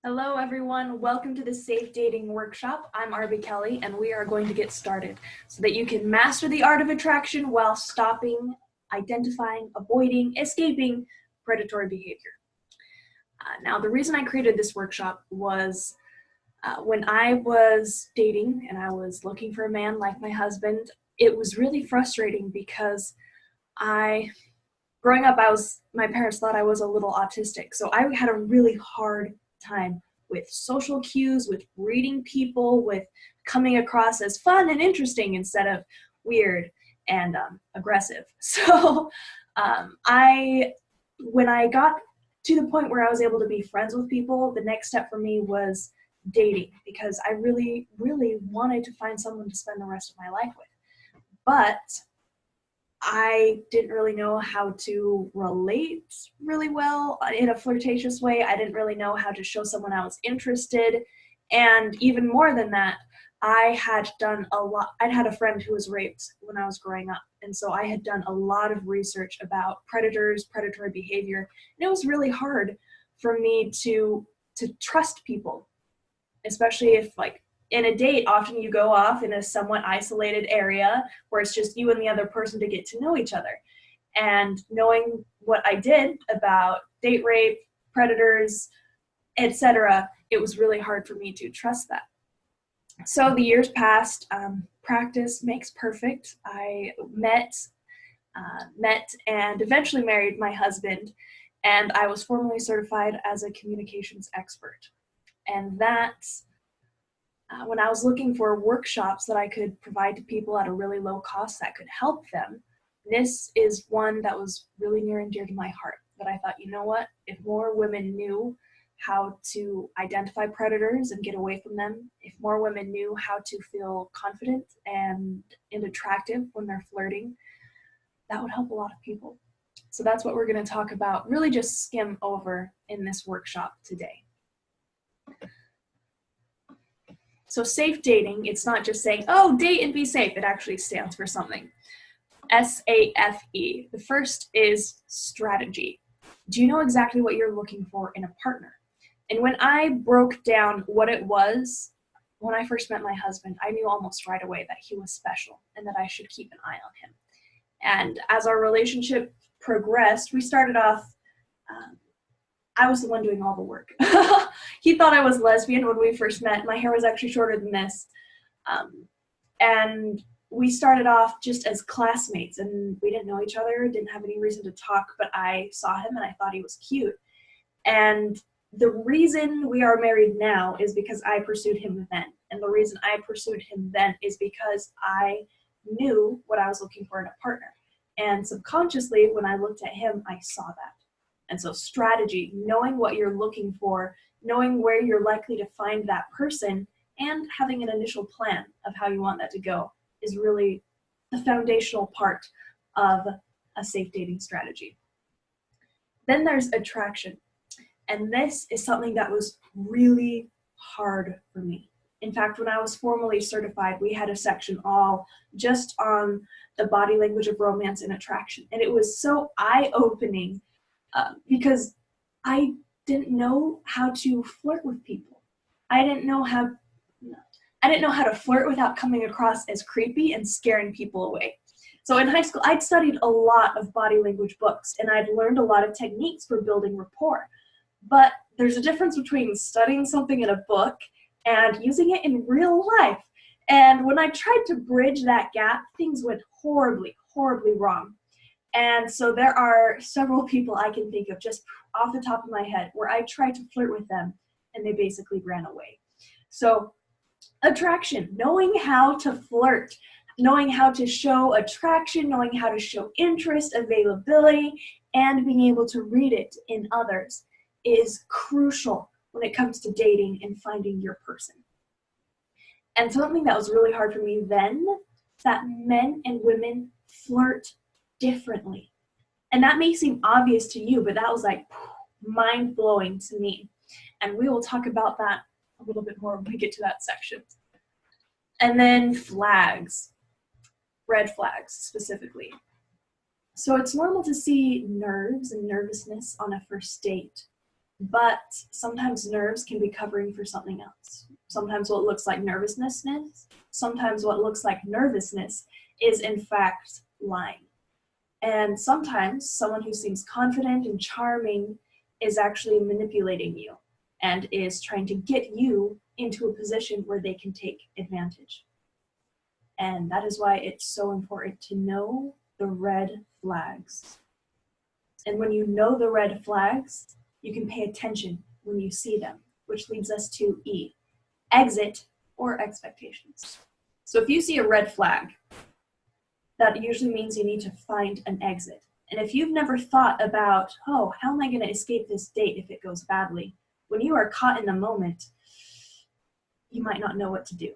Hello everyone, welcome to the Safe Dating Workshop. I'm Arby Kelly and we are going to get started so that you can master the art of attraction while stopping, identifying, avoiding, escaping predatory behavior. Now the reason I created this workshop was when I was dating and I was looking for a man like my husband, it was really frustrating because growing up, my parents thought I was a little autistic, so I had a really hard time with social cues, with reading people, with coming across as fun and interesting instead of weird and aggressive. So when I got to the point where I was able to be friends with people, the next step for me was dating, because I really, really wanted to find someone to spend the rest of my life with. But I didn't really know how to relate really well in a flirtatious way. I didn't really know how to show someone I was interested. And even more than that, I'd had a friend who was raped when I was growing up. And so I had done a lot of research about predators, predatory behavior. And it was really hard for me to trust people, especially if, like, in a date, often you go off in a somewhat isolated area where it's just you and the other person to get to know each other. And knowing what I did about date rape, predators, etc., it was really hard for me to trust that. So the years passed. Practice makes perfect. I met and eventually married my husband, and I was formally certified as a communications expert. And that's when I was looking for workshops that I could provide to people at a really low cost that could help them, this is one that was really near and dear to my heart. That I thought, you know what, if more women knew how to identify predators and get away from them, if more women knew how to feel confident and attractive when they're flirting, that would help a lot of people. So that's what we're going to talk about, really just skim over in this workshop today. So safe dating, it's not just saying, oh, date and be safe. It actually stands for something. S.A.F.E. The first is strategy. Do you know exactly what you're looking for in a partner? And when I broke down what it was, when I first met my husband, I knew almost right away that he was special and that I should keep an eye on him. And as our relationship progressed, we started off, I was the one doing all the work. He thought I was lesbian when we first met. My hair was actually shorter than this. And we started off just as classmates, and we didn't know each other, didn't have any reason to talk, but I saw him and I thought he was cute. And the reason we are married now is because I pursued him then. And the reason I pursued him then is because I knew what I was looking for in a partner. And subconsciously, when I looked at him, I saw that. And so strategy, knowing what you're looking for, knowing where you're likely to find that person, and having an initial plan of how you want that to go is really the foundational part of a safe dating strategy. Then there's attraction. And this is something that was really hard for me. In fact, when I was formally certified, we had a section all just on the body language of romance and attraction. And it was so eye-opening because I didn't know how to flirt with people. I didn't know how to flirt without coming across as creepy and scaring people away. So in high school, I'd studied a lot of body language books, and I'd learned a lot of techniques for building rapport. But there's a difference between studying something in a book and using it in real life. And when I tried to bridge that gap, things went horribly, horribly wrong. And so there are several people I can think of just off the top of my head where I tried to flirt with them and they basically ran away. So attraction, knowing how to flirt, knowing how to show attraction, knowing how to show interest, availability, and being able to read it in others is crucial when it comes to dating and finding your person. And something that was really hard for me then is that men and women flirt differently. And that may seem obvious to you, but that was like mind-blowing to me. And we will talk about that a little bit more when we get to that section. And then flags, red flags specifically. So it's normal to see nerves and nervousness on a first date. but sometimes nerves can be covering for something else. Sometimes what looks like nervousness, sometimes what looks like nervousness is in fact lying. And sometimes someone who seems confident and charming is actually manipulating you and is trying to get you into a position where they can take advantage. And that is why it's so important to know the red flags. And when you know the red flags, you can pay attention when you see them, which leads us to E, exit or expectations. So if you see a red flag, that usually means you need to find an exit. And if you've never thought about, oh, how am I going to escape this date if it goes badly? When you are caught in the moment, you might not know what to do.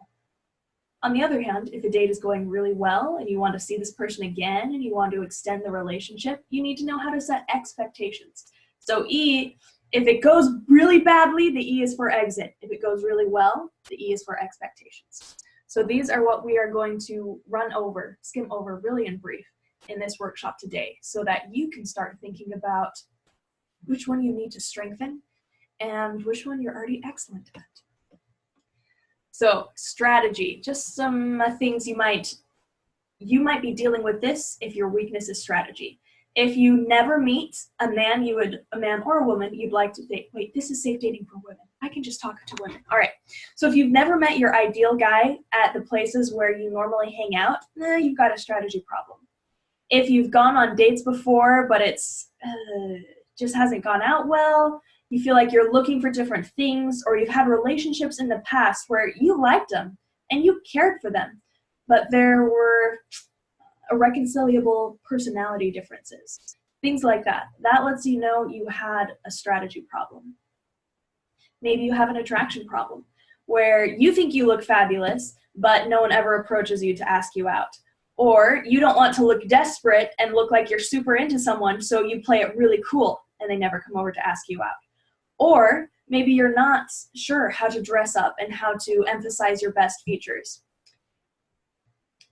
On the other hand, if a date is going really well and you want to see this person again and you want to extend the relationship, you need to know how to set expectations. So E, if it goes really badly, the E is for exit. If it goes really well, the E is for expectations. So these are what we are going to skim over really in brief in this workshop today so that you can start thinking about which one you need to strengthen and which one you're already excellent at. So strategy, just some things you might be dealing with this if your weakness is strategy. If you never meet a man or a woman you'd like to date, wait, this is safe dating for women. I can just talk to women. All right. So if you've never met your ideal guy at the places where you normally hang out, you've got a strategy problem. If you've gone on dates before, but it's just hasn't gone out well, you feel like you're looking for different things, or you've had relationships in the past where you liked them and you cared for them, but there were irreconcilable personality differences, things like that. That lets you know you had a strategy problem. Maybe you have an attraction problem where you think you look fabulous, but no one ever approaches you to ask you out. Or you don't want to look desperate and look like you're super into someone, so you play it really cool and they never come over to ask you out. Or maybe you're not sure how to dress up and how to emphasize your best features.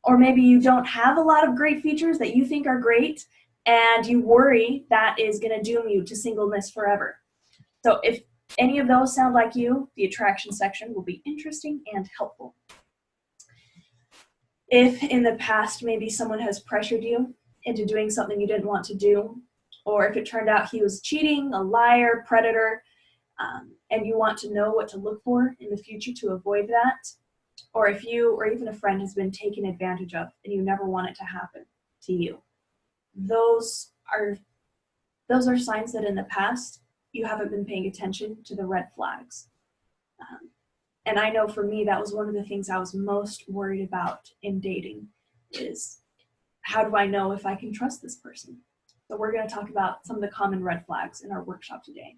Or maybe you don't have a lot of great features that you think are great and you worry that is going to doom you to singleness forever. So if any of those sound like you, the attraction section will be interesting and helpful. If in the past maybe someone has pressured you into doing something you didn't want to do, or if it turned out he was cheating, a liar, predator, and you want to know what to look for in the future to avoid that, or if you or even a friend has been taken advantage of and you never want it to happen to you, those are signs that in the past you haven't been paying attention to the red flags. And I know for me, that was one of the things I was most worried about in dating is how do I know if I can trust this person? So we're going to talk about some of the common red flags in our workshop today.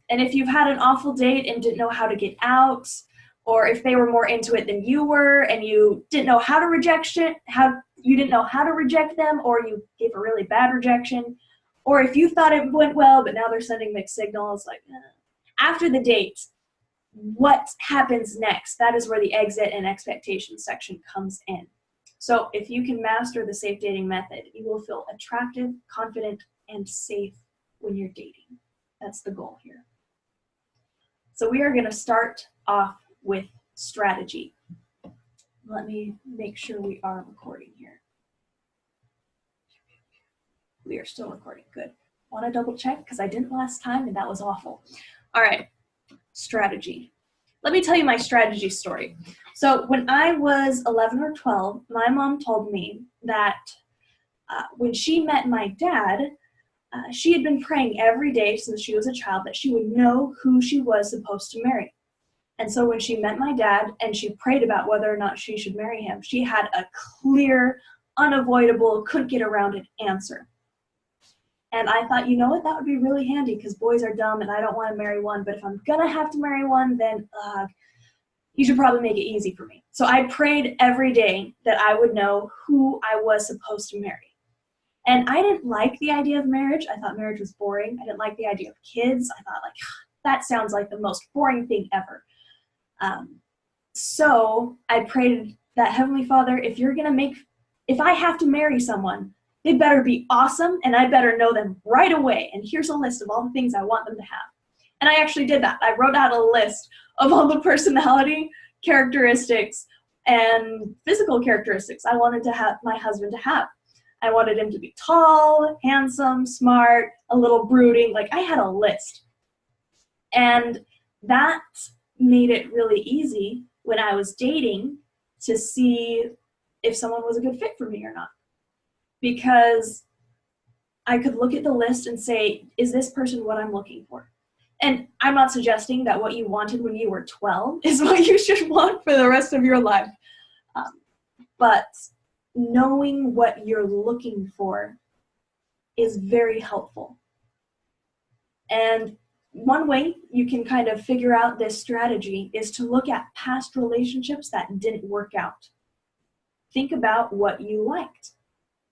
And if you've had an awful date and didn't know how to get out, or if they were more into it than you were and you didn't know how to reject them, or you gave a really bad rejection, or if you thought it went well but now they're sending mixed signals, like after the date, what happens next? That is where the exit and expectations section comes in. So if you can master the safe dating method, you will feel attractive, confident, and safe when you're dating. That's the goal here. So we are going to start off with strategy. Let me make sure we are recording here. We are still recording. Good. Want to double check because I didn't last time and that was awful. All right. Strategy. Let me tell you my strategy story. So when I was 11 or 12, my mom told me that when she met my dad, she had been praying every day since she was a child that she would know who she was supposed to marry. And so when she met my dad and she prayed about whether or not she should marry him, she had a clear, unavoidable, couldn't get around it answer. And I thought, you know what, that would be really handy because boys are dumb and I don't want to marry one, but if I'm going to have to marry one, then you should probably make it easy for me. So I prayed every day that I would know who I was supposed to marry. And I didn't like the idea of marriage. I thought marriage was boring. I didn't like the idea of kids. I thought, like, that sounds like the most boring thing ever. So I prayed that, Heavenly Father, if I have to marry someone, They better be awesome, and I better know them right away. And here's a list of all the things I want them to have. And I actually did that. I wrote out a list of all the personality characteristics and physical characteristics I wanted to have my husband to have. I wanted him to be tall, handsome, smart, a little brooding. Like, I had a list. And that made it really easy when I was dating to see if someone was a good fit for me or not. Because I could look at the list and say, is this person what I'm looking for? And I'm not suggesting that what you wanted when you were 12 is what you should want for the rest of your life. But knowing what you're looking for is very helpful. And one way you can kind of figure out this strategy is to look at past relationships that didn't work out. Think about what you liked.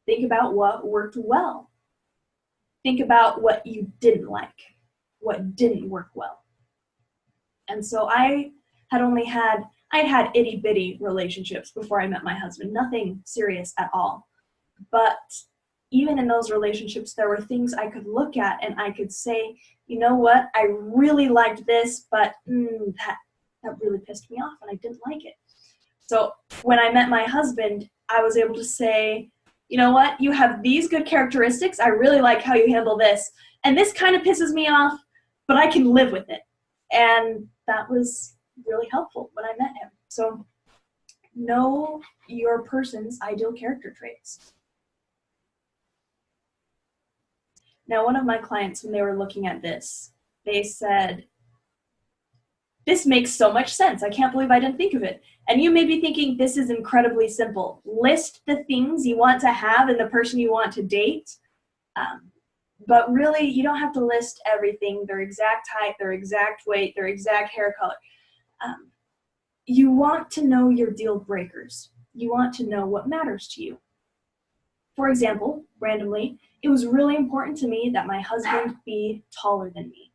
Think about what worked well. Think about what you didn't like, what didn't work well. And so I'd had itty bitty relationships before I met my husband, nothing serious at all. But even in those relationships, there were things I could look at and I could say, you know what, I really liked this, but that really pissed me off and I didn't like it. So when I met my husband, I was able to say, you know what, you have these good characteristics. I really like how you handle this. And this kind of pisses me off, but I can live with it. And that was really helpful when I met him. So know your person's ideal character traits. Now, one of my clients, when they were looking at this, they said, this makes so much sense. I can't believe I didn't think of it. And you may be thinking, this is incredibly simple. List the things you want to have in the person you want to date. But really, you don't have to list everything, their exact height, their exact weight, their exact hair color. You want to know your deal breakers. You want to know what matters to you. For example, randomly, it was really important to me that my husband be taller than me.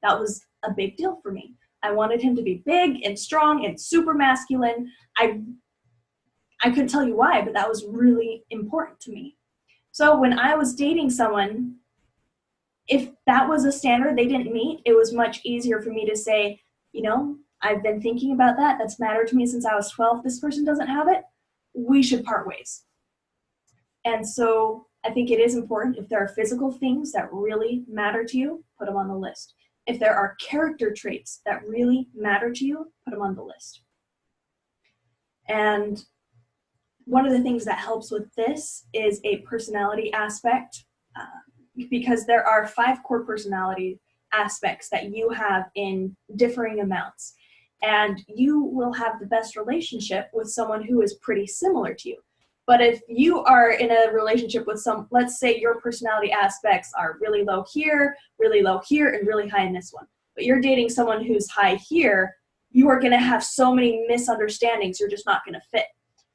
That was a big deal for me. I wanted him to be big and strong and super masculine. I couldn't tell you why, but that was really important to me. So when I was dating someone, if that was a standard they didn't meet, it was much easier for me to say, you know, I've been thinking about that. That's mattered to me since I was 12. This person doesn't have it. We should part ways. And so I think it is important, if there are physical things that really matter to you, put them on the list. If there are character traits that really matter to you, put them on the list. And one of the things that helps with this is a personality aspect, because there are 5 core personality aspects that you have in differing amounts. And you will have the best relationship with someone who is pretty similar to you. But if you are in a relationship with let's say your personality aspects are really low here, and really high in this one, but you're dating someone who's high here, you are going to have so many misunderstandings, you're just not going to fit.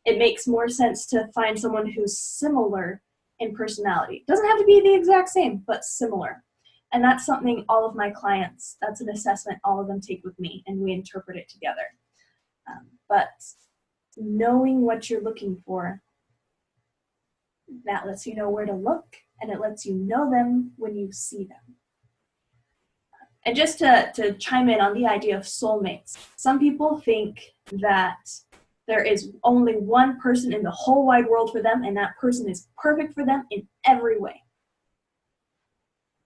It makes more sense to find someone who's similar in personality. Doesn't have to be the exact same, but similar. And that's something all of my clients, that's an assessment all of them take with me, and we interpret it together. But knowing what you're looking for, that lets you know where to look, and it lets you know them when you see them. And just to chime in on the idea of soulmates, some people think that there is only one person in the whole wide world for them, and that person is perfect for them in every way.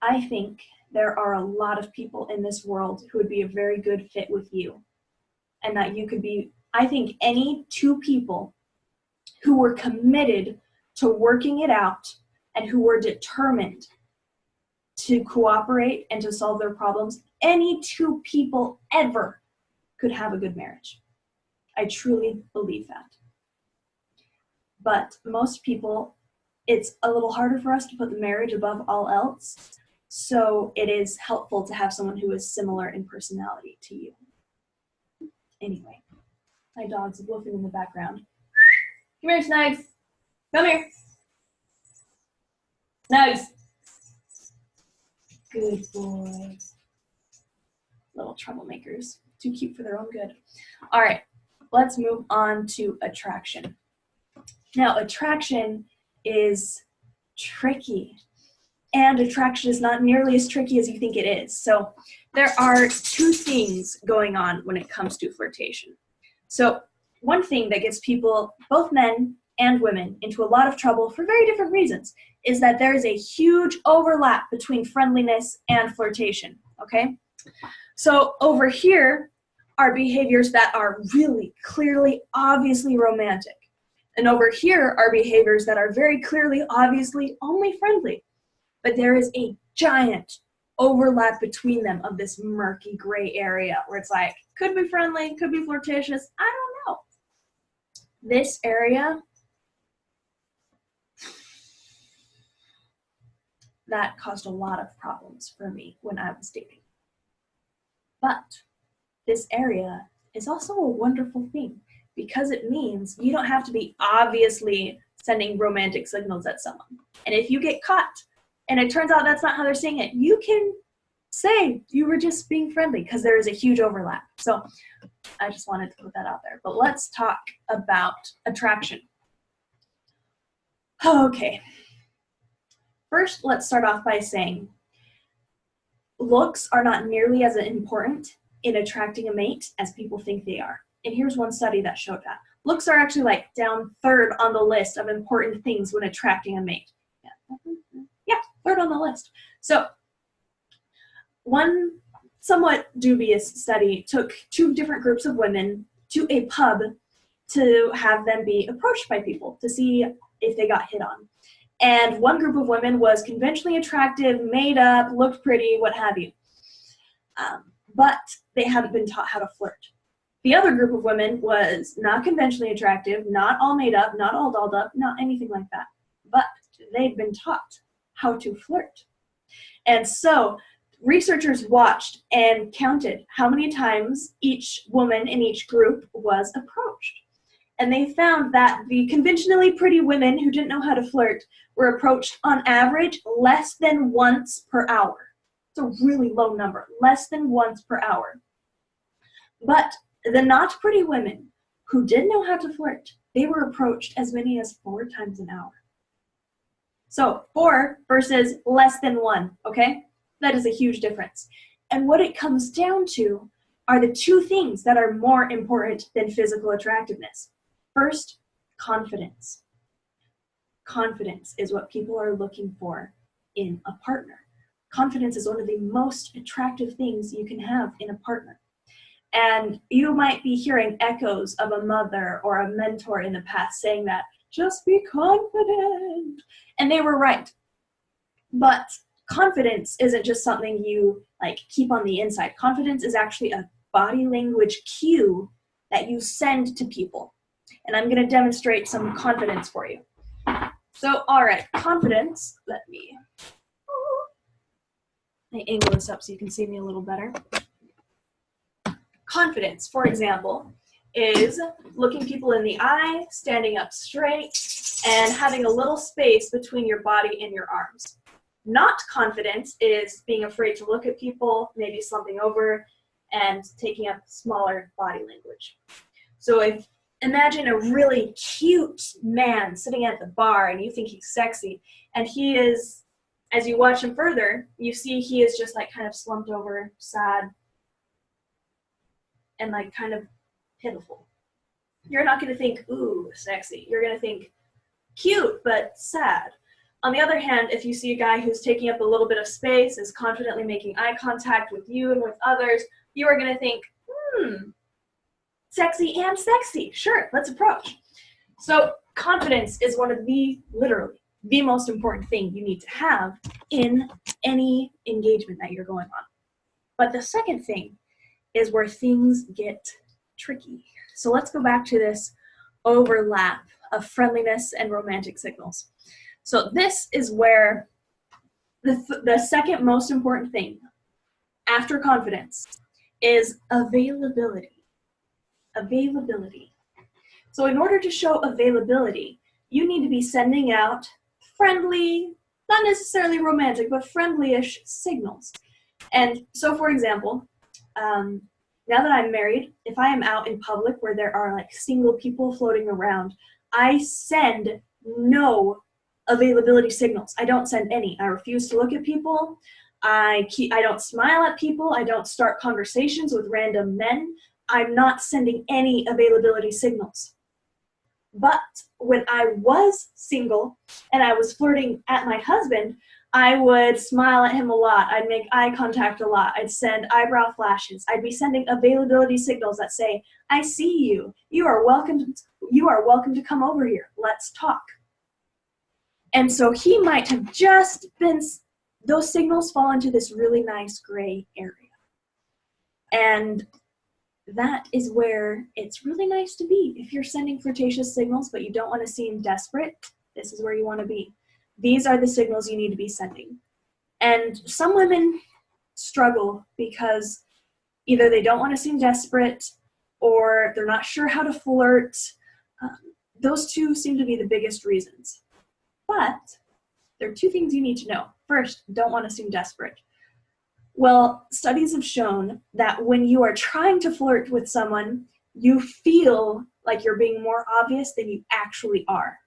I think there are a lot of people in this world who would be a very good fit with you, and that you could be, I think, any 2 people who were committed to working it out and who were determined to cooperate and to solve their problems, any 2 people ever could have a good marriage. I truly believe that. But most people, it's a little harder for us to put the marriage above all else. So it is helpful to have someone who is similar in personality to you. Anyway, my dog's woofing in the background. Come here, Snags. Come here. Snags. Good boy. Little troublemakers. Too cute for their own good. All right, let's move on to attraction. Now, attraction is tricky. And attraction is not nearly as tricky as you think it is. So there are two things going on when it comes to flirtation. So one thing that gets people, both men and women, into a lot of trouble for very different reasons is that there is a huge overlap between friendliness and flirtation, okay? So over here are behaviors that are really clearly, obviously romantic. And over here are behaviors that are very clearly, obviously only friendly. But there is a giant overlap between them of this murky gray area where it's like, could be friendly, could be flirtatious, I don't know. This area, that caused a lot of problems for me when I was dating. But this area is also a wonderful thing because it means you don't have to be obviously sending romantic signals at someone. And if you get caught and it turns out that's not how they're saying it, you can say you were just being friendly because there is a huge overlap. So I just wanted to put that out there. But let's talk about attraction. Okay. First, let's start off by saying looks are not nearly as important in attracting a mate as people think they are. And here's one study that showed that. Looks are actually like down third on the list of important things when attracting a mate. Yeah, third on the list. So one somewhat dubious study took two different groups of women to a pub to have them be approached by people to see if they got hit on. And one group of women was conventionally attractive, made up, looked pretty, what have you. But they hadn't been taught how to flirt. The other group of women was not conventionally attractive, not all made up, not all dolled up, not anything like that. But they'd been taught how to flirt. And so researchers watched and counted how many times each woman in each group was approached. And they found that the conventionally pretty women who didn't know how to flirt were approached on average less than once per hour. It's a really low number, less than once per hour. But the not pretty women who did know how to flirt, they were approached as many as 4 times an hour. So 4 versus less than 1, okay? That is a huge difference. And what it comes down to are the two things that are more important than physical attractiveness. First, confidence. Confidence is what people are looking for in a partner. Confidence is one of the most attractive things you can have in a partner. And you might be hearing echoes of a mother or a mentor in the past saying that, just be confident. And they were right. But confidence isn't just something you keep on the inside. Confidence is actually a body language cue that you send to people. And I'm going to demonstrate some confidence for you. So, all right, confidence. Let me angle this up so you can see me a little better. Confidence, for example, is looking people in the eye, standing up straight, and having a little space between your body and your arms. Not confidence is being afraid to look at people, maybe slumping over, and taking up smaller body language. So imagine a really cute man sitting at the bar and you think he's sexy, and he is, as you watch him further, you see he is just kind of slumped over, sad, and kind of pitiful. You're not going to think, ooh, sexy. You're going to think cute, but sad. On the other hand, if you see a guy who's taking up a little bit of space, is confidently making eye contact with you and with others, you are going to think, sexy and sexy. Sure, let's approach. So confidence is one of literally, the most important thing you need to have in any engagement that you're going on. But the second thing is where things get tricky. So let's go back to this overlap of friendliness and romantic signals. So this is where the second most important thing after confidence is availability. Availability. So in order to show availability, you need to be sending out friendly, not necessarily romantic, but friendly-ish signals. And so, for example, now that I'm married, if I am out in public where there are single people floating around, I send no availability signals. I don't send any. I refuse to look at people. I don't smile at people. I don't start conversations with random men. I'm not sending any availability signals. But when I was single and I was flirting at my husband, I would smile at him a lot. I'd make eye contact a lot. I'd send eyebrow flashes. I'd be sending availability signals that say, I see you. You are welcome to come over here. Let's talk. And so he might have just been, those signals fall into this really nice gray area. And that is where it's really nice to be. If you're sending flirtatious signals, but you don't want to seem desperate, this is where you want to be. These are the signals you need to be sending. And some women struggle because either they don't want to seem desperate or they're not sure how to flirt. Those two seem to be the biggest reasons. But there are two things you need to know. First, don't want to seem desperate. Well, studies have shown that when you are trying to flirt with someone, you feel like you're being more obvious than you actually are.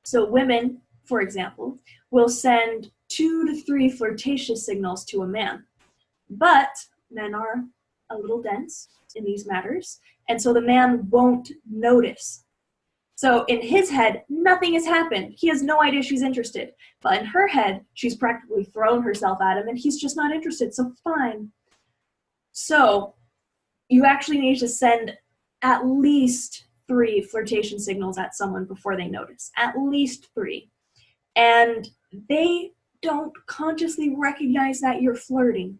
So women, for example, will send 2 to 3 flirtatious signals to a man. But men are a little dense in these matters, and so the man won't notice. So in his head, nothing has happened. He has no idea she's interested. But in her head, she's practically thrown herself at him and he's just not interested, so fine. So you actually need to send at least 3 flirtation signals at someone before they notice. At least 3. And they don't consciously recognize that you're flirting.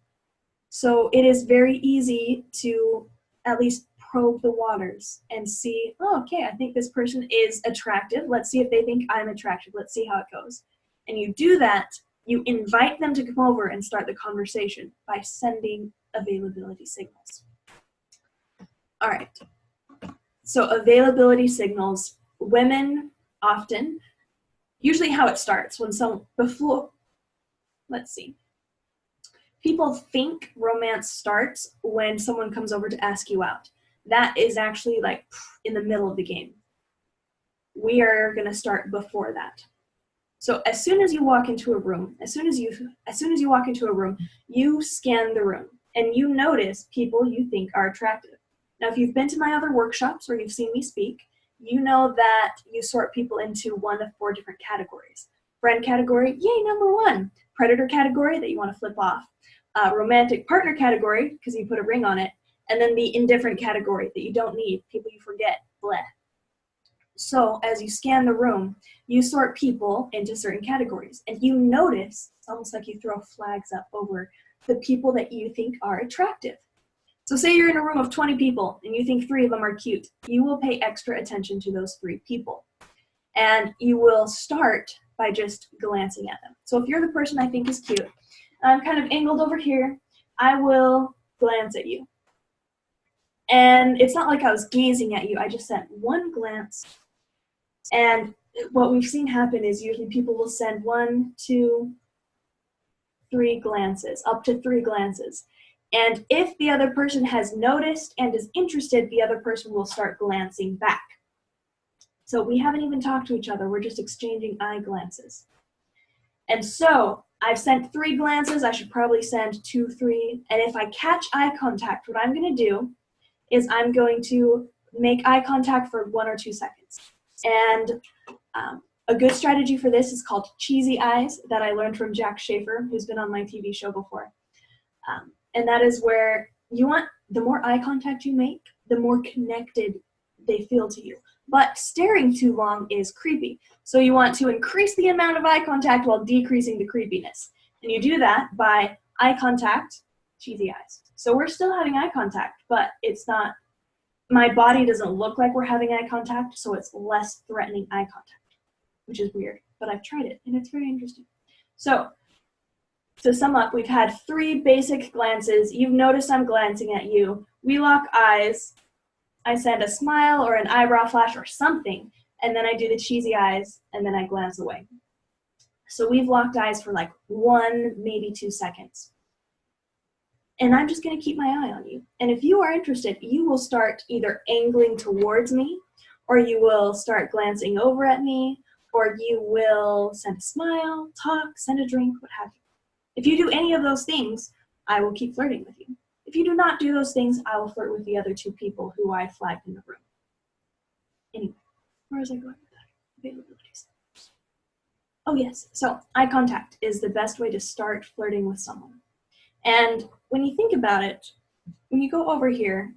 So it is very easy to at least probe the waters and see, oh, okay, I think this person is attractive. Let's see if they think I'm attractive. Let's see how it goes. And you do that, you invite them to come over and start the conversation by sending availability signals. All right. So availability signals, women often, usually how it starts when let's see. People think romance starts when someone comes over to ask you out. That is actually like in the middle of the game. We are going to start before that. So as soon as you walk into a room, you scan the room and you notice people you think are attractive. Now, if you've been to my other workshops or you've seen me speak, you know that you sort people into 1 of 4 different categories. Friend category, yay, number 1. Predator category that you want to flip off. Romantic partner category, because you put a ring on it. And then the indifferent category that you don't need, people you forget, bleh. So as you scan the room, you sort people into certain categories. And you notice, it's almost like you throw flags up over the people that you think are attractive. So say you're in a room of 20 people and you think 3 of them are cute. You will pay extra attention to those 3 people. And you will start by just glancing at them. So if you're the person I think is cute, I'm kind of angled over here, I will glance at you. And it's not like I was gazing at you, I just sent 1 glance. And what we've seen happen is usually people will send 1, 2, 3 glances, up to 3 glances. And if the other person has noticed and is interested, the other person will start glancing back. So we haven't even talked to each other, we're just exchanging eye glances. And so I've sent 3 glances, I should probably send 2, 3. And if I catch eye contact, what I'm going to do is I'm going to make eye contact for 1 or 2 seconds. And a good strategy for this is called cheesy eyes that I learned from Jack Schaefer, who's been on my TV show before. And that is where you want, the more eye contact you make, the more connected they feel to you. But staring too long is creepy. So you want to increase the amount of eye contact while decreasing the creepiness. And you do that by eye contact, cheesy eyes. So we're still having eye contact, but it's not, my body doesn't look like we're having eye contact, so it's less threatening eye contact, which is weird, but I've tried it and it's very interesting. So to sum up, we've had 3 basic glances. You've noticed I'm glancing at you. We lock eyes. I send a smile or an eyebrow flash or something, and then I do the cheesy eyes, and then I glance away. So we've locked eyes for like 1, maybe 2 seconds. And I'm just going to keep my eye on you. And if you are interested, you will start either angling towards me, or you will start glancing over at me, or you will send a smile, talk, send a drink, what have you. If you do any of those things, I will keep flirting with you. If you do not do those things, I will flirt with the other two people who I flagged in the room. Anyway, where was I going with that? Availabilities. Oh yes, so eye contact is the best way to start flirting with someone. And when you think about it, when you go over here,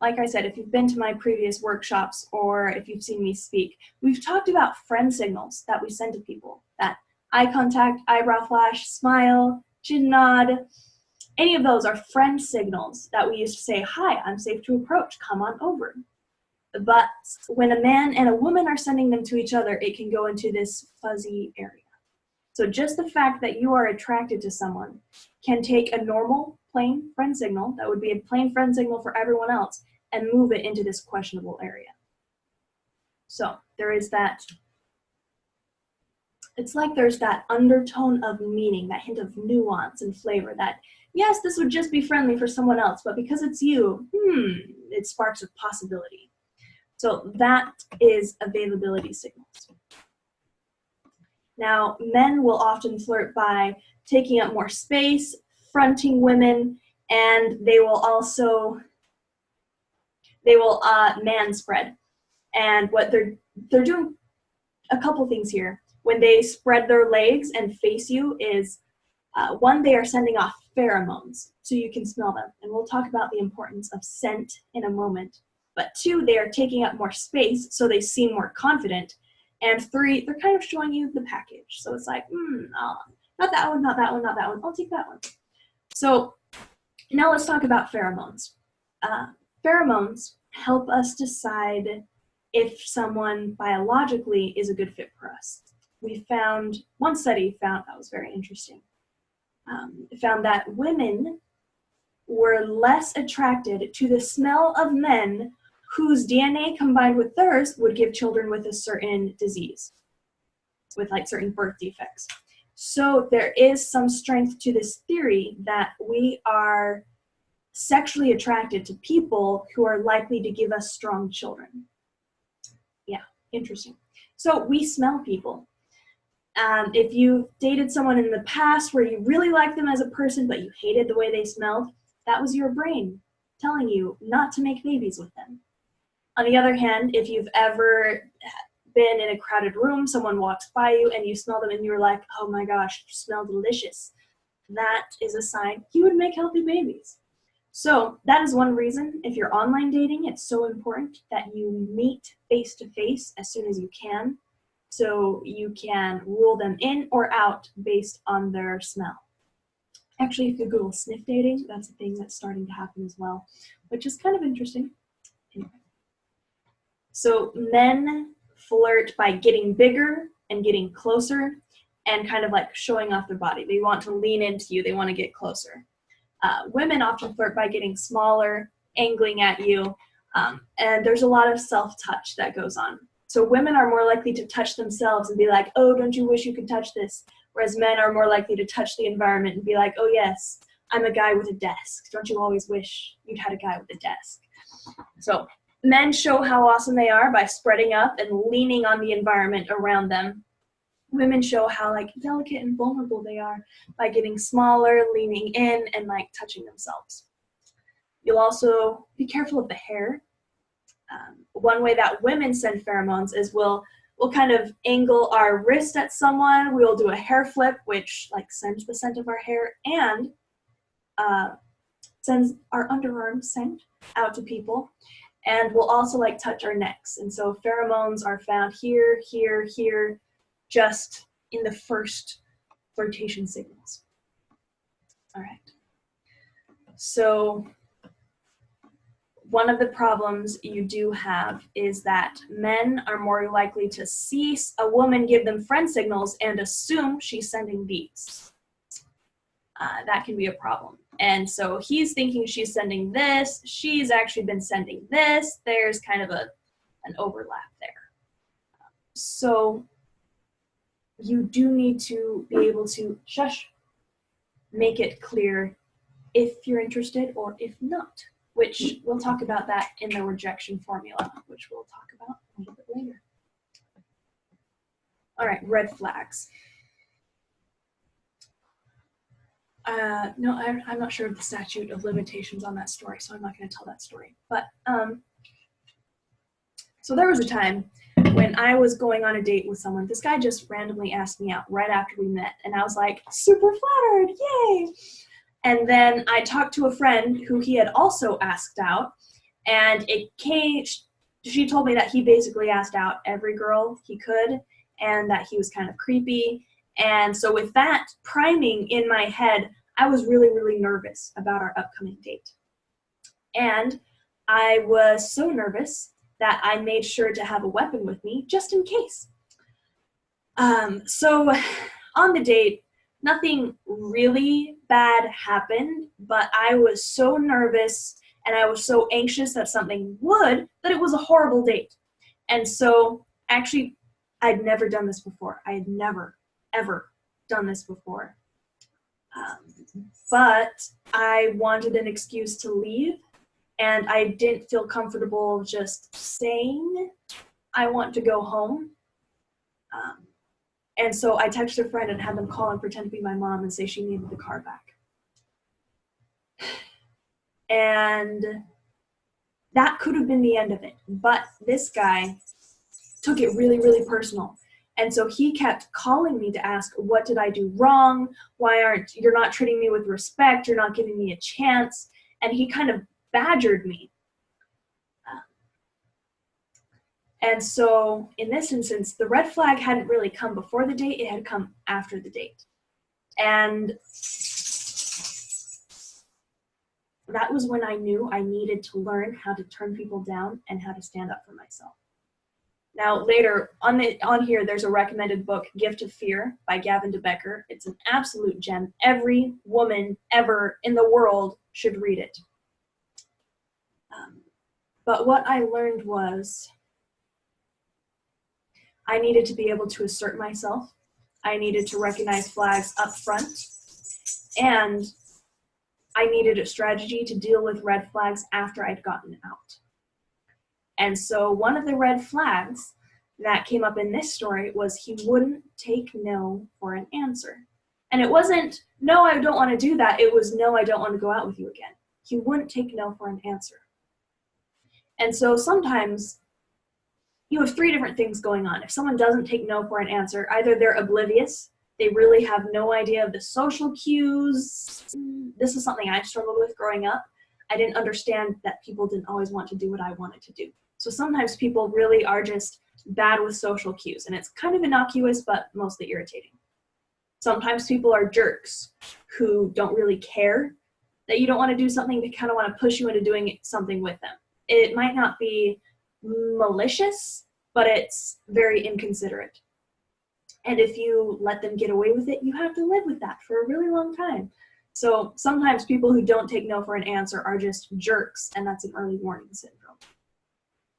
like I said, if you've been to my previous workshops or if you've seen me speak, we've talked about friend signals that we send to people. That eye contact, eyebrow flash, smile, chin nod, any of those are friend signals that we use to say, hi, I'm safe to approach, come on over. But when a man and a woman are sending them to each other, it can go into this fuzzy area. So just the fact that you are attracted to someone can take a normal, plain friend signal, that would be a plain friend signal for everyone else, and move it into this questionable area. So there is that, it's like there's that undertone of meaning, that hint of nuance and flavor that, yes, this would just be friendly for someone else, but because it's you, it sparks a possibility. So that is availability signals. Now, men will often flirt by taking up more space, fronting women, and they will man spread. And what they're doing a couple things here. When they spread their legs and face you is, one, they are sending off pheromones, so you can smell them. And we'll talk about the importance of scent in a moment. But two, they are taking up more space, so they seem more confident. And three, they're kind of showing you the package. So it's like, not that one, not that one, not that one. I'll take that one. So now let's talk about pheromones. Pheromones help us decide if someone biologically is a good fit for us. One study found, that was very interesting, found that women were less attracted to the smell of men whose DNA combined with theirs would give children with a certain disease, with like certain birth defects. So there is some strength to this theory that we are sexually attracted to people who are likely to give us strong children. Yeah, interesting. So we smell people. If you dated someone in the past where you really liked them as a person, but you hated the way they smelled, that was your brain telling you not to make babies with them. On the other hand, if you've ever been in a crowded room, someone walks by you and you smell them and you're like, oh my gosh, you smell delicious, that is a sign you would make healthy babies. So that is one reason, if you're online dating, it's so important that you meet face to face as soon as you can, so you can rule them in or out based on their smell. Actually, if you Google sniff dating, that's a thing that's starting to happen as well, which is kind of interesting. Anyway. So men flirt by getting bigger and getting closer and kind of like showing off their body. They want to lean into you. They want to get closer. Women often flirt by getting smaller, angling at you, and there's a lot of self-touch that goes on. So women are more likely to touch themselves and be like, oh, don't you wish you could touch this? Whereas men are more likely to touch the environment and be like, oh yes, I'm a guy with a desk. Don't you always wish you'd had a guy with a desk? So men show how awesome they are by spreading up and leaning on the environment around them. Women show how like delicate and vulnerable they are by getting smaller, leaning in, and like touching themselves. You'll also be careful of the hair. One way that women send pheromones is we'll kind of angle our wrist at someone. We'll do a hair flip, which like sends the scent of our hair and sends our underarm scent out to people. And we'll also like touch our necks. And so pheromones are found here, here, here, just in the first flirtation signals. All right. So one of the problems you do have is that men are more likely to see a woman give them friend signals and assume she's sending these. That can be a problem. And so he's thinking she's sending this. She's actually been sending this. There's kind of an overlap there. So you do need to be able to make it clear if you're interested or if not, which we'll talk about that in the rejection formula, which we'll talk about a little bit later. All right, red flags. No, I'm not sure of the statute of limitations on that story, so I'm not going to tell that story. But so there was a time when I was going on a date with someone. This guy just randomly asked me out right after we met, and I was like, super flattered, yay! And then I talked to a friend who he had also asked out, and she told me that he basically asked out every girl he could, and that he was kind of creepy. And so with that priming in my head, I was really, really nervous about our upcoming date. And I was so nervous that I made sure to have a weapon with me just in case. So on the date, nothing really bad happened, but I was so nervous and I was so anxious that something would, that it was a horrible date. And so actually, I'd never done this before. I had never, ever done this before. But I wanted an excuse to leave, and I didn't feel comfortable just saying I want to go home. And so I texted a friend and had them call and pretend to be my mom and say she needed the car back. And that could have been the end of it. But this guy took it really, really personal. And so he kept calling me to ask, what did I do wrong? You're not treating me with respect? You're not giving me a chance. And he kind of badgered me. And so in this instance, the red flag hadn't really come before the date, it had come after the date. And that was when I knew I needed to learn how to turn people down and how to stand up for myself. Now later, on here, there's a recommended book, Gift of Fear by Gavin DeBecker. It's an absolute gem. Every woman ever in the world should read it. But what I learned was I needed to be able to assert myself. I needed to recognize flags up front. And I needed a strategy to deal with red flags after I'd gotten out. And so one of the red flags that came up in this story was he wouldn't take no for an answer. And it wasn't, no, I don't want to do that. It was, no, I don't want to go out with you again. He wouldn't take no for an answer. And so sometimes you have three different things going on. If someone doesn't take no for an answer, either they're oblivious, they really have no idea of the social cues. This is something I struggled with growing up. I didn't understand that people didn't always want to do what I wanted to do. So sometimes people really are just bad with social cues, and it's kind of innocuous, but mostly irritating. Sometimes people are jerks who don't really care that you don't want to do something. They kind of want to push you into doing something with them. It might not be malicious, but it's very inconsiderate. And if you let them get away with it, you have to live with that for a really long time. So sometimes people who don't take no for an answer are just jerks, and that's an early warning syndrome.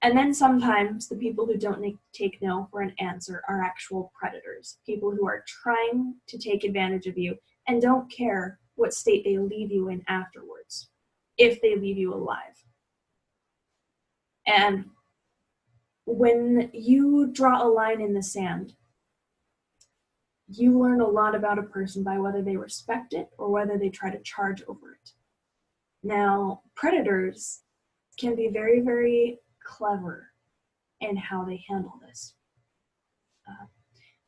And then sometimes the people who don't take no for an answer are actual predators, people who are trying to take advantage of you and don't care what state they leave you in afterwards, if they leave you alive. And when you draw a line in the sand, you learn a lot about a person by whether they respect it or whether they try to charge over it. Now, predators can be very, very clever in how they handle this.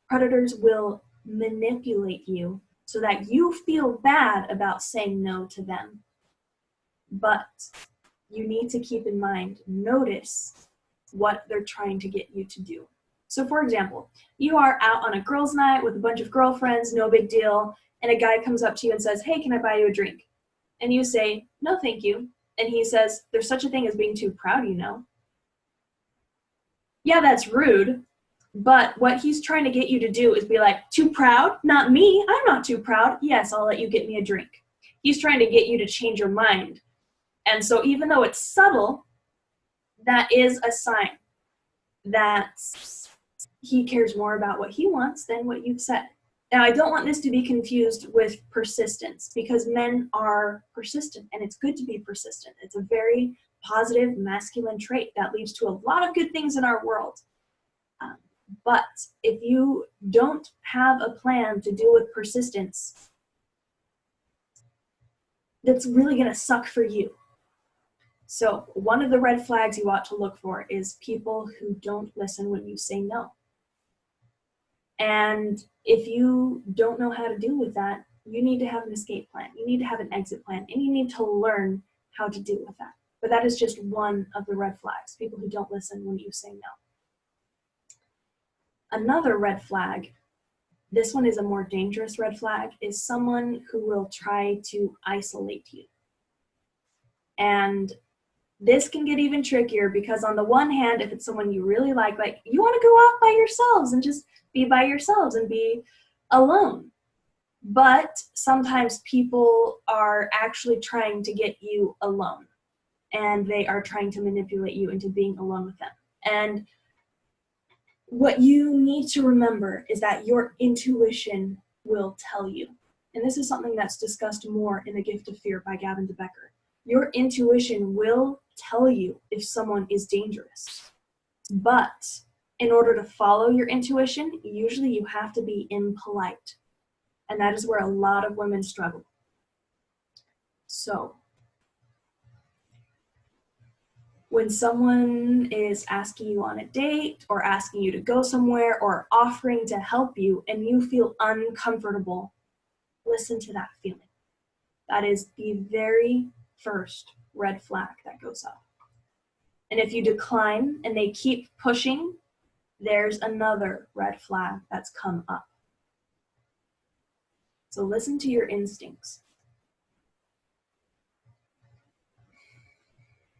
Predators will manipulate you so that you feel bad about saying no to them. But you need to keep in mind, notice what they're trying to get you to do. So for example, you are out on a girls' night with a bunch of girlfriends, no big deal, and a guy comes up to you and says, hey, can I buy you a drink? And you say, no, thank you. And he says, there's such a thing as being too proud, you know. Yeah, that's rude, but what he's trying to get you to do is be like, too proud? Not me, I'm not too proud. Yes, I'll let you get me a drink. He's trying to get you to change your mind. And so even though it's subtle, that is a sign that he cares more about what he wants than what you've said. Now, I don't want this to be confused with persistence, because men are persistent, and it's good to be persistent. It's a very positive masculine trait that leads to a lot of good things in our world. But if you don't have a plan to deal with persistence, that's really going to suck for you. So one of the red flags you ought to look for is people who don't listen when you say no. And if you don't know how to deal with that, you need to have an escape plan. You need to have an exit plan, and you need to learn how to deal with that. But that is just one of the red flags, people who don't listen when you say no. Another red flag, this one is a more dangerous red flag, is someone who will try to isolate you. And this can get even trickier because on the one hand, if it's someone you really like you want to go off by yourselves and just be by yourselves and be alone. But sometimes people are actually trying to get you alone, and they are trying to manipulate you into being alone with them. And what you need to remember is that your intuition will tell you. And this is something that's discussed more in The Gift of Fear by Gavin DeBecker. Your intuition will tell you if someone is dangerous. But in order to follow your intuition, usually you have to be impolite. And that is where a lot of women struggle. So, when someone is asking you on a date or asking you to go somewhere or offering to help you and you feel uncomfortable, listen to that feeling. That is the very first red flag that goes up. And if you decline and they keep pushing, there's another red flag that's come up. So listen to your instincts.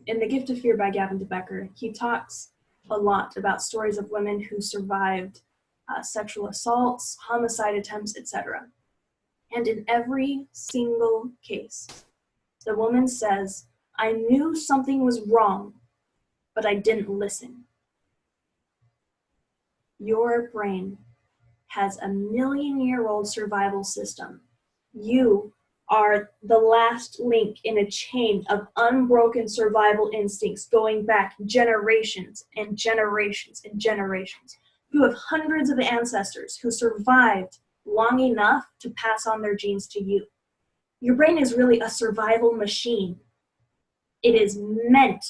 In The Gift of Fear by Gavin DeBecker, he talks a lot about stories of women who survived sexual assaults, homicide attempts, etc. And in every single case, the woman says, I knew something was wrong, but I didn't listen. Your brain has a million-year-old survival system. You are the last link in a chain of unbroken survival instincts going back generations and generations and generations. You have hundreds of ancestors who survived long enough to pass on their genes to you. Your brain is really a survival machine. It is meant,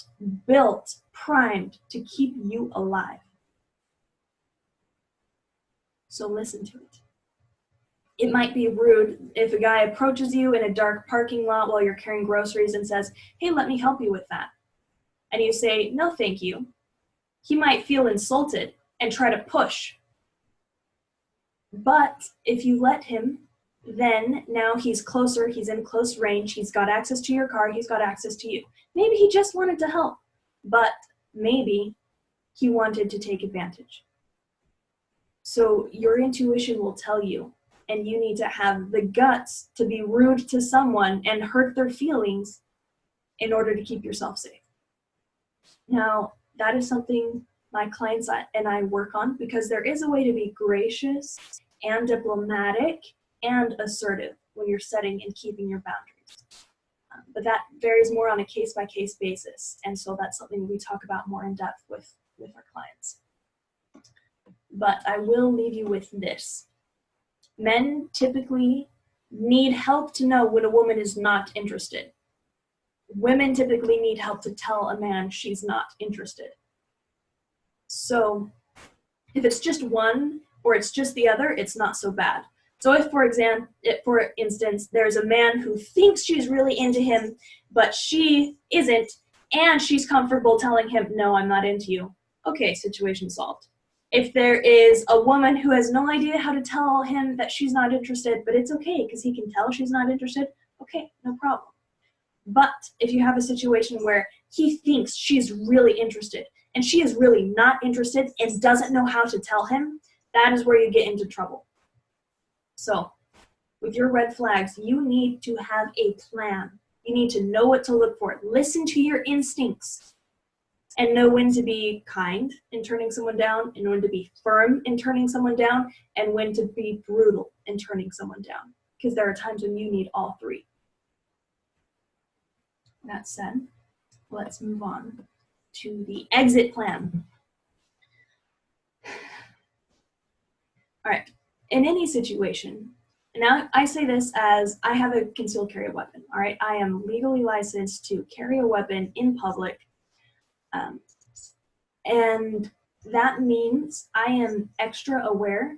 built, primed to keep you alive. So listen to it. It might be rude if a guy approaches you in a dark parking lot while you're carrying groceries and says, hey, let me help you with that. And you say, no, thank you. He might feel insulted and try to push. But if you let him, then now he's closer, he's in close range, he's got access to your car, he's got access to you. Maybe he just wanted to help, but maybe he wanted to take advantage. So your intuition will tell you, and you need to have the guts to be rude to someone and hurt their feelings in order to keep yourself safe. Now, that is something my clients and I work on because there is a way to be gracious and diplomatic and assertive when you're setting and keeping your boundaries. But that varies more on a case-by-case basis, and so that's something we talk about more in depth with our clients. But I will leave you with this. Men typically need help to know when a woman is not interested. Women typically need help to tell a man she's not interested. So if it's just one or it's just the other, it's not so bad. So if, for instance, there's a man who thinks she's really into him, but she isn't, and she's comfortable telling him, no, I'm not into you. Okay, situation solved. If there is a woman who has no idea how to tell him that she's not interested, but it's okay because he can tell she's not interested, okay, no problem. But if you have a situation where he thinks she's really interested and she is really not interested and doesn't know how to tell him, that is where you get into trouble. So with your red flags, you need to have a plan. You need to know what to look for. Listen to your instincts and know when to be kind in turning someone down, and when to be firm in turning someone down, and when to be brutal in turning someone down. Because there are times when you need all three. That said, let's move on to the exit plan. All right. In any situation, now I say this as I have a concealed carry weapon. All right. I am legally licensed to carry a weapon in public. Um, and that means I am extra aware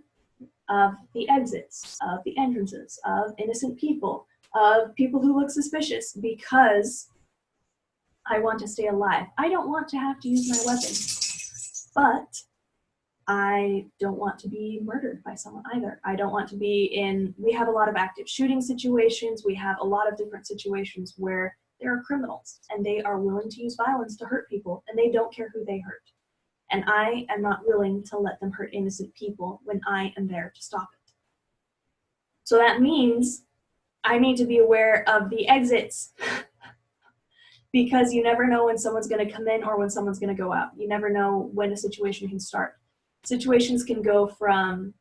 of the exits, of the entrances, of innocent people, of people who look suspicious, because I want to stay alive. I don't want to have to use my weapon, but I don't want to be murdered by someone either. I don't want to be in, we have a lot of active shooting situations. We have a lot of different situations where there are criminals and they are willing to use violence to hurt people, and they don't care who they hurt. And I am not willing to let them hurt innocent people when I am there to stop it. So that means I need to be aware of the exits because you never know when someone's going to come in or when someone's going to go out. You never know when a situation can start. Situations can go from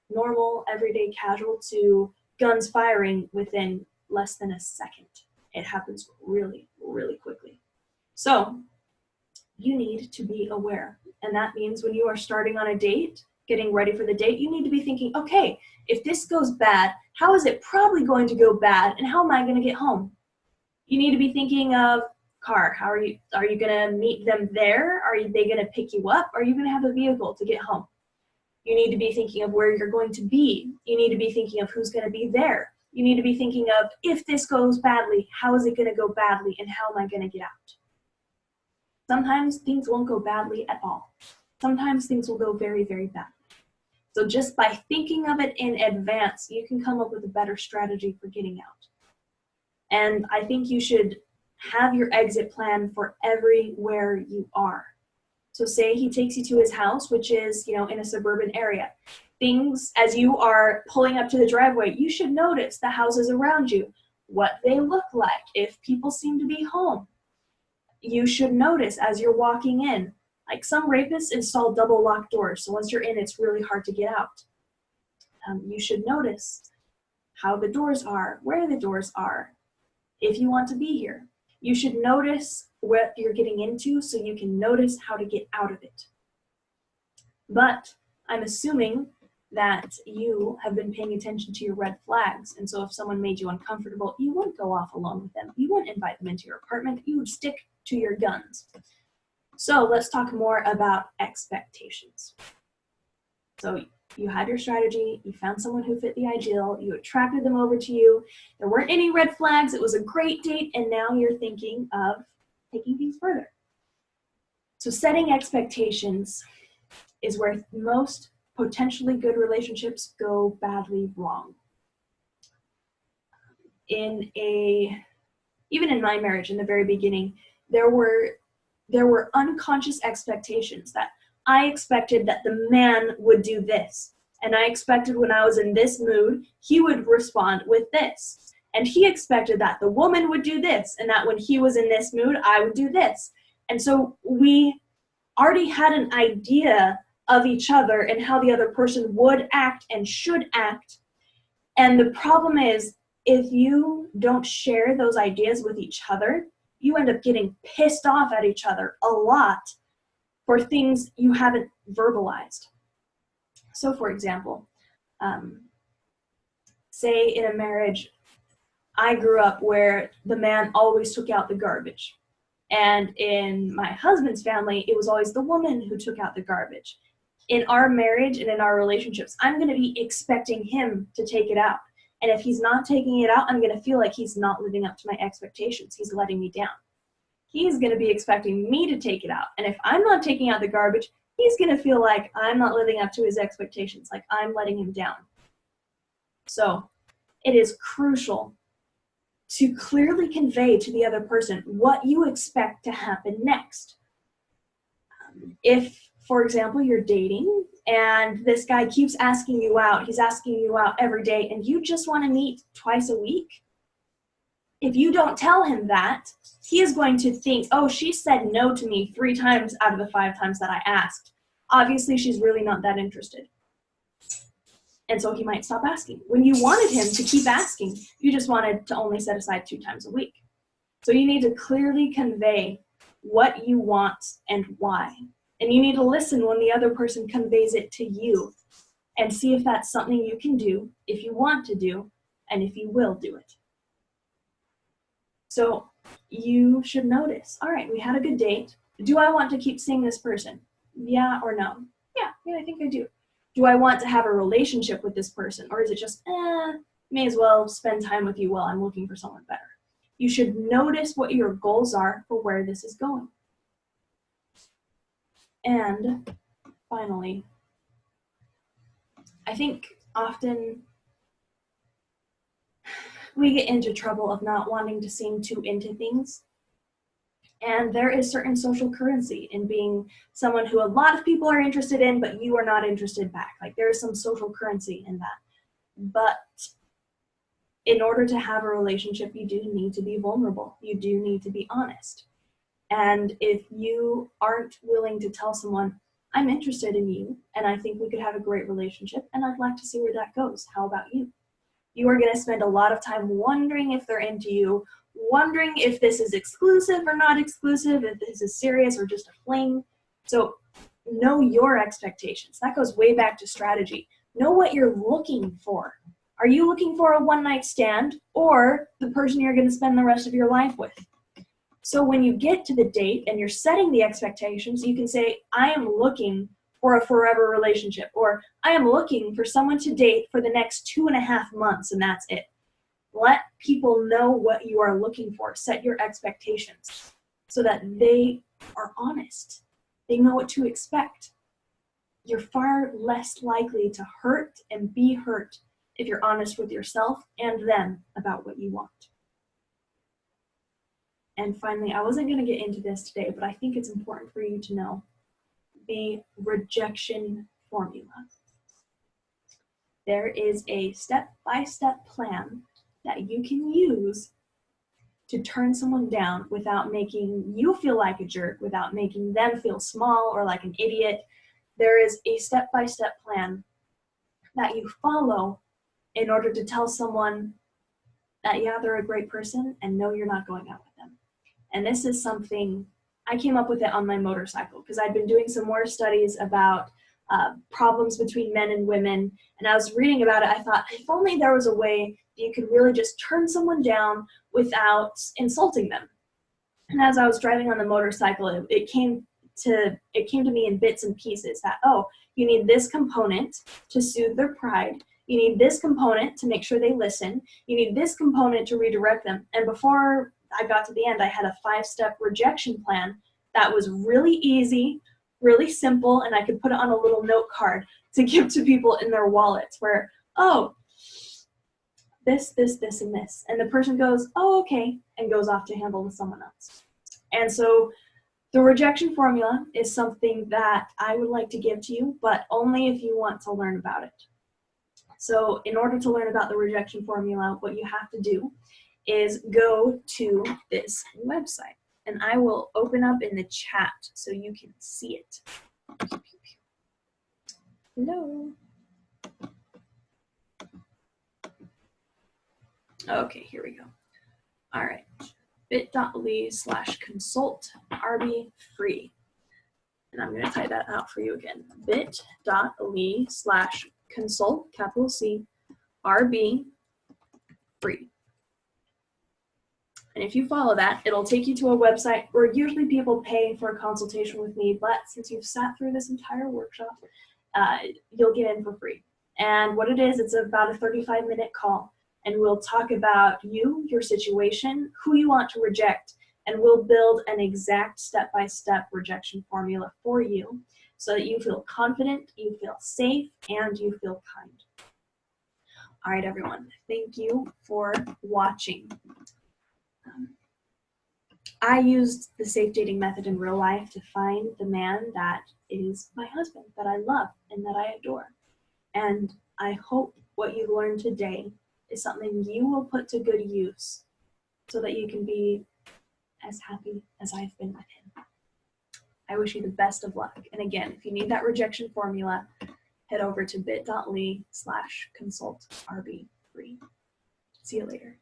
normal, everyday, casual to guns firing within less than a second. It happens really, really quickly. So you need to be aware. And that means when you are starting on a date, getting ready for the date, you need to be thinking, okay, if this goes bad, how is it probably going to go bad, and how am I going to get home? You need to be thinking of car. How are you going to meet them there? Are they going to pick you up? Are you going to have a vehicle to get home? You need to be thinking of where you're going to be. You need to be thinking of who's going to be there. You need to be thinking of, if this goes badly, how is it going to go badly, and how am I going to get out? Sometimes things won't go badly at all. Sometimes things will go very, very badly. So just by thinking of it in advance, you can come up with a better strategy for getting out. And I think you should have your exit plan for everywhere you are. So say he takes you to his house, which is, in a suburban area. Things, as you are pulling up to the driveway, you should notice the houses around you, what they look like, if people seem to be home. You should notice as you're walking in, like some rapists install double locked doors, so once you're in, it's really hard to get out. You should notice how the doors are, where the doors are, if you want to be here. You should notice what you're getting into so you can notice how to get out of it. But I'm assuming that you have been paying attention to your red flags, and so if someone made you uncomfortable, you wouldn't go off alone with them. You wouldn't invite them into your apartment. You would stick to your guns. So let's talk more about expectations. So you had your strategy, you found someone who fit the ideal, you attracted them over to you, there weren't any red flags, it was a great date, and now you're thinking of taking things further. So setting expectations is where most potentially good relationships go badly wrong. Even in my marriage, in the very beginning, there were unconscious expectations that I expected that the man would do this. And I expected when I was in this mood, he would respond with this. And he expected that the woman would do this, and that when he was in this mood, I would do this. And so we already had an idea of each other and how the other person would act and should act. And the problem is, if you don't share those ideas with each other, you end up getting pissed off at each other a lot for things you haven't verbalized. So for example, say in a marriage, I grew up where the man always took out the garbage. And in my husband's family, it was always the woman who took out the garbage. In our marriage and in our relationships, I'm going to be expecting him to take it out. And if he's not taking it out, I'm going to feel like he's not living up to my expectations. He's letting me down. He's going to be expecting me to take it out. And if I'm not taking out the garbage, he's going to feel like I'm not living up to his expectations, like I'm letting him down. So it is crucial to clearly convey to the other person what you expect to happen next. If, for example, you're dating and this guy keeps asking you out, he's asking you out every day, and you just want to meet twice a week, if you don't tell him that, he is going to think, oh, she said no to me 3 times out of the 5 times that I asked. Obviously, she's really not that interested. And so he might stop asking. When you wanted him to keep asking, you just wanted to only set aside 2 times a week. So you need to clearly convey what you want and why. And you need to listen when the other person conveys it to you. and see if that's something you can do, if you want to do, and if you will do it. So you should notice, all right, we had a good date. Do I want to keep seeing this person? Yeah or no? Yeah, I think I do. Do I want to have a relationship with this person? Or is it just, may as well spend time with you while I'm looking for someone better? You should notice what your goals are for where this is going. And finally, I think often we get into trouble of not wanting to seem too into things. And there is certain social currency in being someone who a lot of people are interested in, but you are not interested back. Like, there is some social currency in that. But in order to have a relationship, you do need to be vulnerable. You do need to be honest. And if you aren't willing to tell someone, I'm interested in you, and I think we could have a great relationship, and I'd like to see where that goes. How about you? You are going to spend a lot of time wondering if they're into you, wondering if this is exclusive or not exclusive, if this is serious or just a fling. So know your expectations. That goes way back to strategy. Know what you're looking for. Are you looking for a one-night stand or the person you're going to spend the rest of your life with? So when you get to the date and you're setting the expectations, you can say, I am looking for a forever relationship, or I am looking for someone to date for the next 2.5 months, and that's it. Let people know what you are looking for. Set your expectations so that they are honest. They know what to expect. You're far less likely to hurt and be hurt if you're honest with yourself and them about what you want. And finally, I wasn't going to get into this today, but I think it's important for you to know the rejection formula. There is a step-by-step plan that you can use to turn someone down without making you feel like a jerk, without making them feel small or like an idiot. There is a step-by-step plan that you follow in order to tell someone that, yeah, they're a great person, and no, you're not going out with them. And this is something, I came up with it on my motorcycle because I'd been doing some more studies about problems between men and women, and I was reading about it. I thought, if only there was a way that you could really just turn someone down without insulting them. And as I was driving on the motorcycle, it came to me in bits and pieces that, oh, you need this component to soothe their pride. You need this component to make sure they listen. You need this component to redirect them. And before I got to the end, I had a 5-step rejection plan that was really easy, really simple, and I could put it on a little note card to give to people in their wallets where, oh, this, and this. And the person goes, oh, okay, and goes off to handle with someone else. And so the rejection formula is something that I would like to give to you, but only if you want to learn about it. So in order to learn about the rejection formula, what you have to do is go to this website. And I will open up in the chat so you can see it. Hello. Okay, here we go. All right. bit.ly/consult/RB-free. And I'm going to type that out for you again. bit.ly/consult, capital C, RB-free. And if you follow that, it'll take you to a website where usually people pay for a consultation with me, but since you've sat through this entire workshop, you'll get in for free. And what it is, it's about a 35-minute call, and we'll talk about you, your situation, who you want to reject, and we'll build an exact step-by-step rejection formula for you so that you feel confident, you feel safe, and you feel kind. All right, everyone, thank you for watching. I used the safe dating method in real life to find the man that is my husband, that I love and that I adore. And I hope what you've learned today is something you will put to good use so that you can be as happy as I've been with him. I wish you the best of luck. And again, if you need that rejection formula, head over to bit.ly/consult RB-free. See you later.